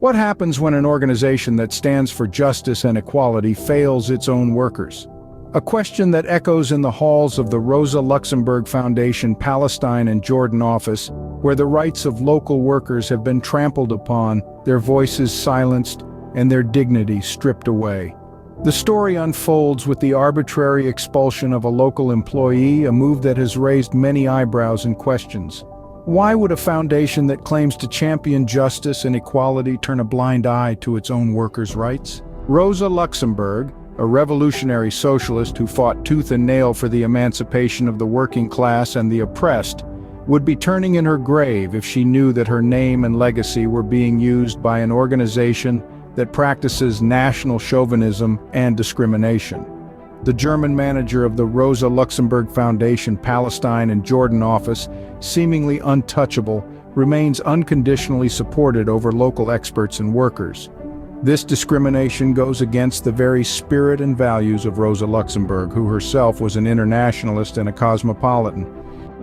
What happens when an organization that stands for justice and equality fails its own workers? A question that echoes in the halls of the Rosa Luxemburg Foundation Palestine and Jordan office, where the rights of local workers have been trampled upon, their voices silenced, and their dignity stripped away. The story unfolds with the arbitrary expulsion of a local employee, a move that has raised many eyebrows and questions. Why would a foundation that claims to champion justice and equality turn a blind eye to its own workers' rights? Rosa Luxemburg, a revolutionary socialist who fought tooth and nail for the emancipation of the working class and the oppressed, would be turning in her grave if she knew that her name and legacy were being used by an organization that practices national chauvinism and discrimination. The German manager of the Rosa Luxemburg Foundation Palestine and Jordan office, seemingly untouchable, remains unconditionally supported over local experts and workers. This discrimination goes against the very spirit and values of Rosa Luxemburg, who herself was an internationalist and a cosmopolitan.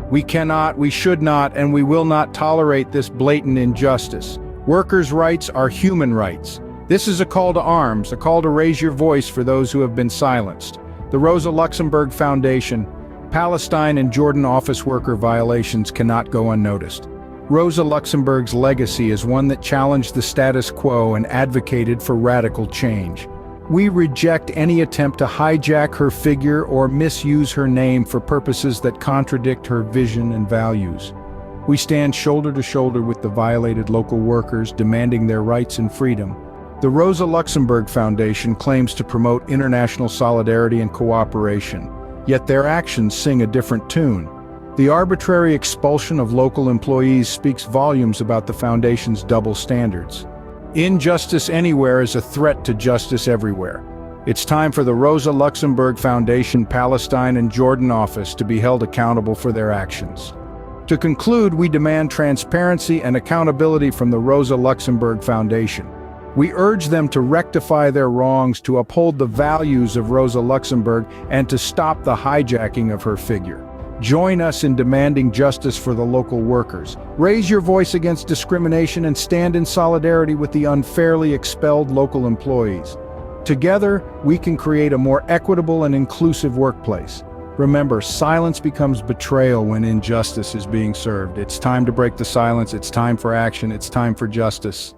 We cannot, we should not, and we will not tolerate this blatant injustice. Workers' rights are human rights. This is a call to arms, a call to raise your voice for those who have been silenced. The Rosa Luxemburg Foundation, Palestine and Jordan office worker violations cannot go unnoticed. Rosa Luxemburg's legacy is one that challenged the status quo and advocated for radical change. We reject any attempt to hijack her figure or misuse her name for purposes that contradict her vision and values. We stand shoulder to shoulder with the violated local workers, demanding their rights and freedom. The Rosa Luxemburg Foundation claims to promote international solidarity and cooperation, yet their actions sing a different tune. The arbitrary expulsion of local employees speaks volumes about the Foundation's double standards. Injustice anywhere is a threat to justice everywhere. It's time for the Rosa Luxemburg Foundation Palestine and Jordan office to be held accountable for their actions. To conclude, we demand transparency and accountability from the Rosa Luxemburg Foundation. We urge them to rectify their wrongs, to uphold the values of Rosa Luxemburg, and to stop the hijacking of her figure. Join us in demanding justice for the local workers. Raise your voice against discrimination and stand in solidarity with the unfairly expelled local employees. Together, we can create a more equitable and inclusive workplace. Remember, silence becomes betrayal when injustice is being served. It's time to break the silence. It's time for action. It's time for justice.